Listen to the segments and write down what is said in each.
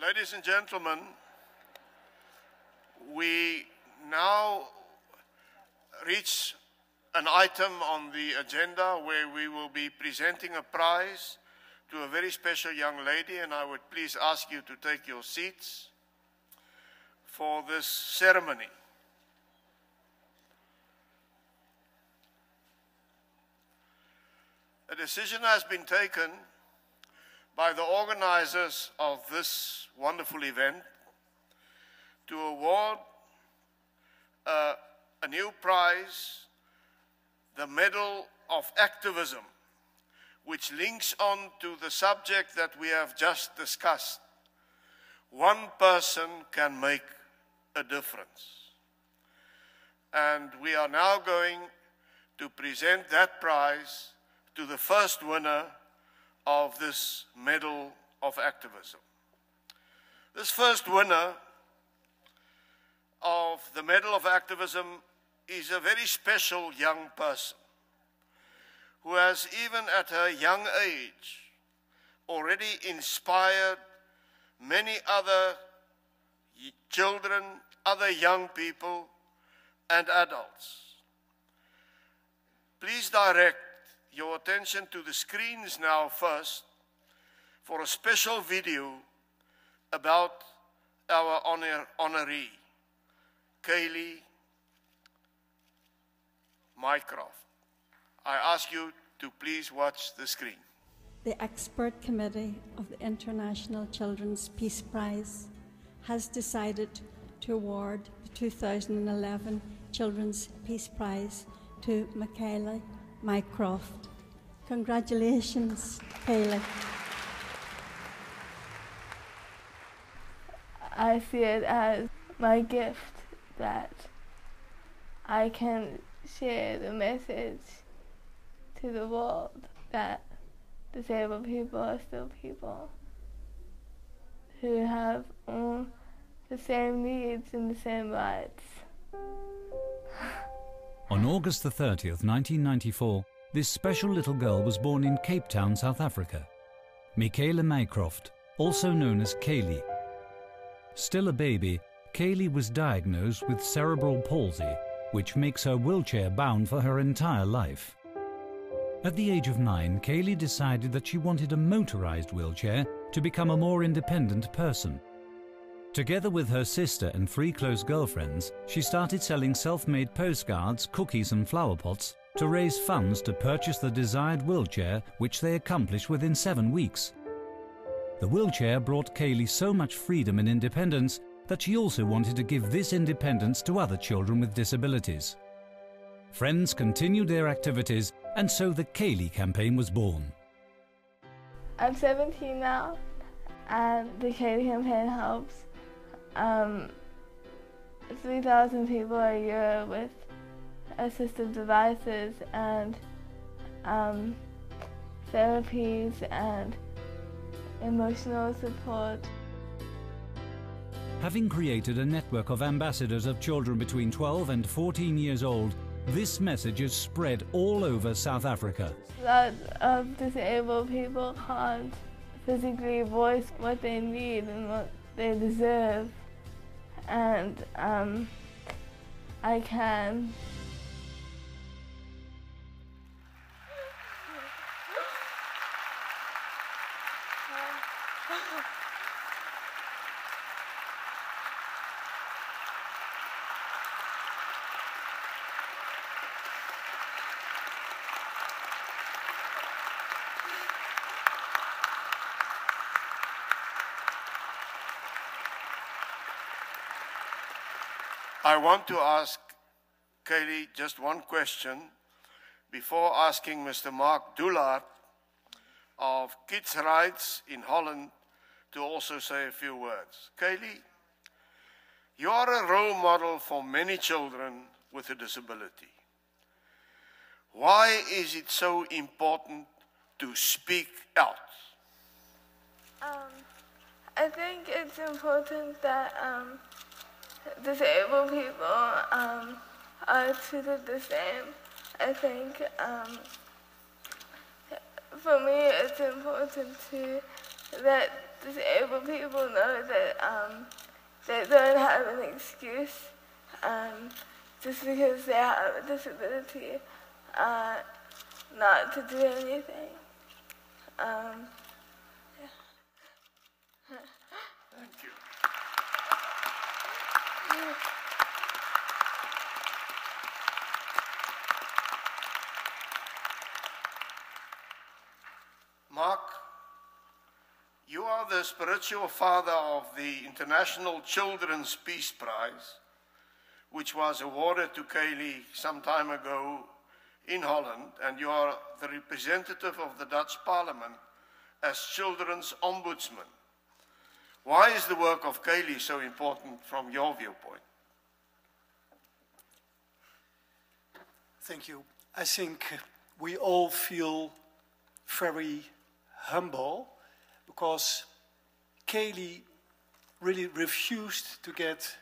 Ladies and gentlemen, we now reach an item on the agenda where we will be presenting a prize to a very special young lady, and I would please ask you to take your seats for this ceremony. A decision has been taken by the organizers of this wonderful event to award a new prize, the Medal of Activism, which links on to the subject that we have just discussed. One person can make a difference. And we are now going to present that prize to the first winner of this Medal of Activism. This first winner of the Medal of Activism is a very special young person who has, even at her young age, already inspired many other children, other young people, and adults. Please direct your attention to the screens now first for a special video about our honoree, Kaylee Mycroft. I ask you to please watch the screen. The expert committee of the International Children's Peace Prize has decided to award the 2011 Children's Peace Prize to Michaela Mycroft. Congratulations, Kayla. I see it as my gift that I can share the message to the world that disabled people are still people who have all the same needs and the same rights. On August the 30th, 1994, this special little girl was born in Cape Town, South Africa. Michaela Mycroft, also known as Kaylee. Still a baby, Kaylee was diagnosed with cerebral palsy, which makes her wheelchair-bound for her entire life. At the age of 9, Kaylee decided that she wanted a motorized wheelchair to become a more independent person. Together with her sister and 3 close girlfriends, she started selling self-made postcards, cookies and flower pots to raise funds to purchase the desired wheelchair, which they accomplished within 7 weeks. The wheelchair brought Kaylee so much freedom and independence that she also wanted to give this independence to other children with disabilities. Friends continued their activities, and so the Kaylee campaign was born. I'm 17 now, and the Kaylee campaign helps 3,000 people a year with assistive devices and therapies and emotional support. Having created a network of ambassadors of children between 12 and 14 years old, this message is spread all over South Africa. Lots of disabled people can't physically voice what they need and what they deserve, and I can. I want to ask Kaylee just one question before asking Mr. Mark Doolard of Kids' Rights in Holland to also say a few words. Kaylee, you are a role model for many children with a disability. Why is it so important to speak out? I think it's important that disabled people are treated the same. I think for me it's important to that disabled people know that they don't have an excuse just because they have a disability not to do anything. Thank you. Mark, you are the spiritual father of the International Children's Peace Prize, which was awarded to Kaylee some time ago in Holland, and you are the representative of the Dutch Parliament as Children's Ombudsman. Why is the work of Kaylee so important from your viewpoint? Thank you. I think we all feel very humble because Kaylee really refused to get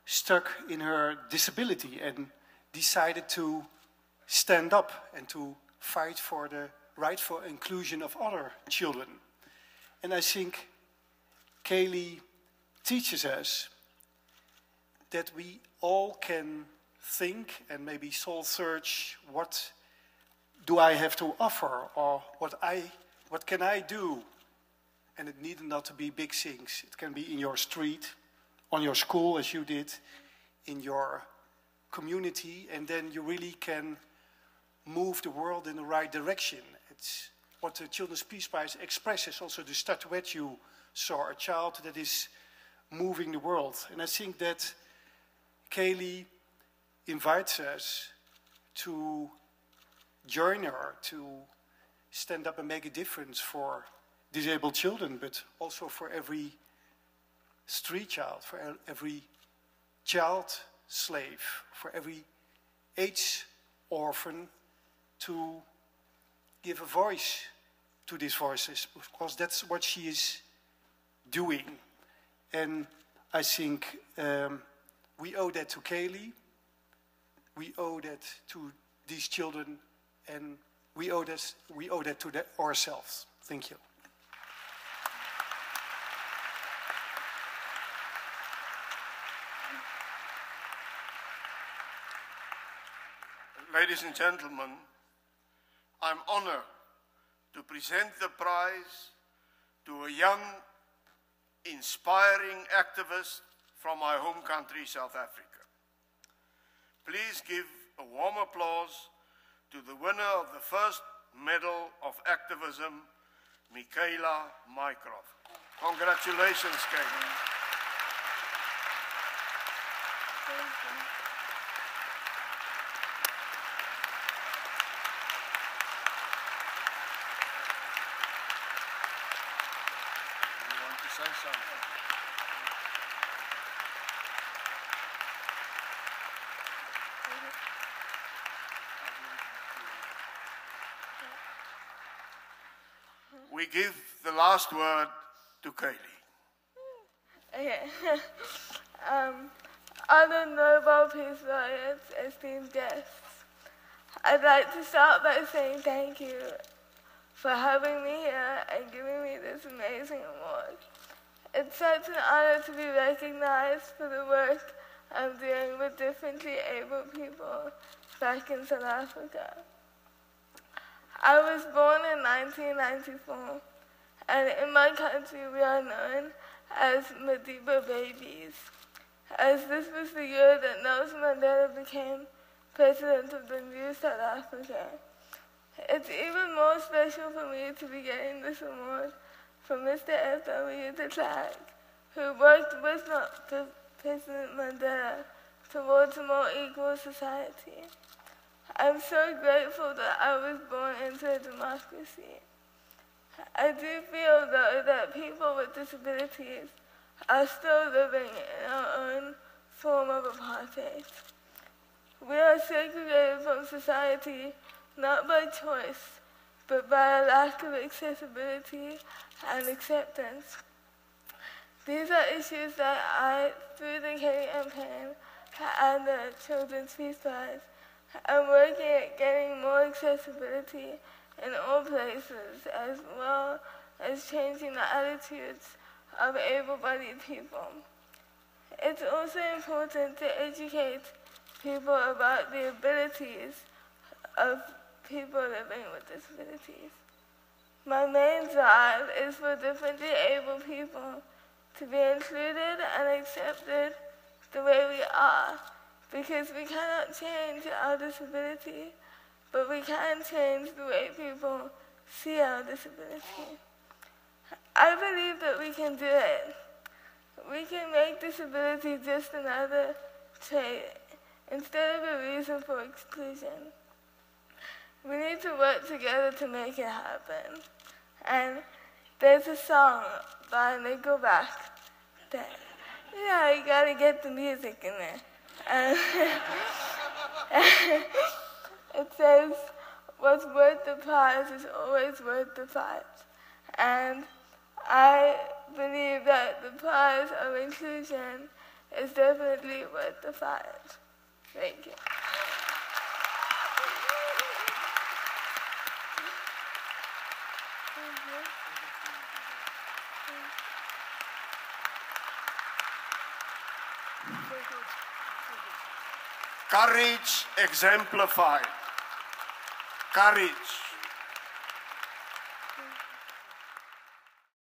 stuck in her disability and decided to stand up and to fight for the rightful inclusion of other children. And I think Kaylee teaches us that we all can think and maybe soul search, what do I have to offer, or what can I do? And it need not to be big things. It can be in your street, on your school, as you did, in your community, and then you really can move the world in the right direction. It's what the Children's Peace Prize expresses, also the statuette you saw, a child that is moving the world. And I think that Kaylee invites us to join her, to stand up and make a difference for disabled children, but also for every street child, for every child slave, for every AIDS orphan, to give a voice to these voices, because that's what she is doing. And I think we owe that to Kaylee, we owe that to these children, and we owe that to ourselves. Thank you. Ladies and gentlemen, I'm honored to present the prize to a young, inspiring activist from my home country, South Africa. Please give a warm applause to the winner of the first Medal of Activism, Michaela Mycroft. Congratulations, Kayla. You want to say something? We give the last word to Kaylee. Okay. Other Nobel Peace Laureates, esteemed guests, I'd like to start by saying thank you for having me here and giving me this amazing award. It's such an honor to be recognized for the work I'm doing with differently able people back in South Africa. I was born in 1994, and in my country we are known as Madiba babies, as this was the year that Nelson Mandela became president of the new South Africa. It's even more special for me to be getting this award from Mr. F.W. de Klerk, who worked with President Mandela towards a more equal society. I'm so grateful that I was born into a democracy. I do feel, though, that people with disabilities are still living in our own form of apartheid. We are segregated from society not by choice, but by a lack of accessibility and acceptance. These are issues that I, through the K campaign and the Children's Peace Prize, I'm working at getting more accessibility in all places, as well as changing the attitudes of able-bodied people. It's also important to educate people about the abilities of people living with disabilities. My main drive is for differently able people to be included and accepted the way we are, because we cannot change our disability, but we can change the way people see our disability. I believe that we can do it. We can make disability just another trait instead of a reason for exclusion. We need to work together to make it happen. And there's a song by Nickelback that, you gotta get the music in there. And it says, what's worth the prize is always worth the fight. And I believe that the prize of inclusion is definitely worth the fight. Thank you. Courage exemplified. Courage.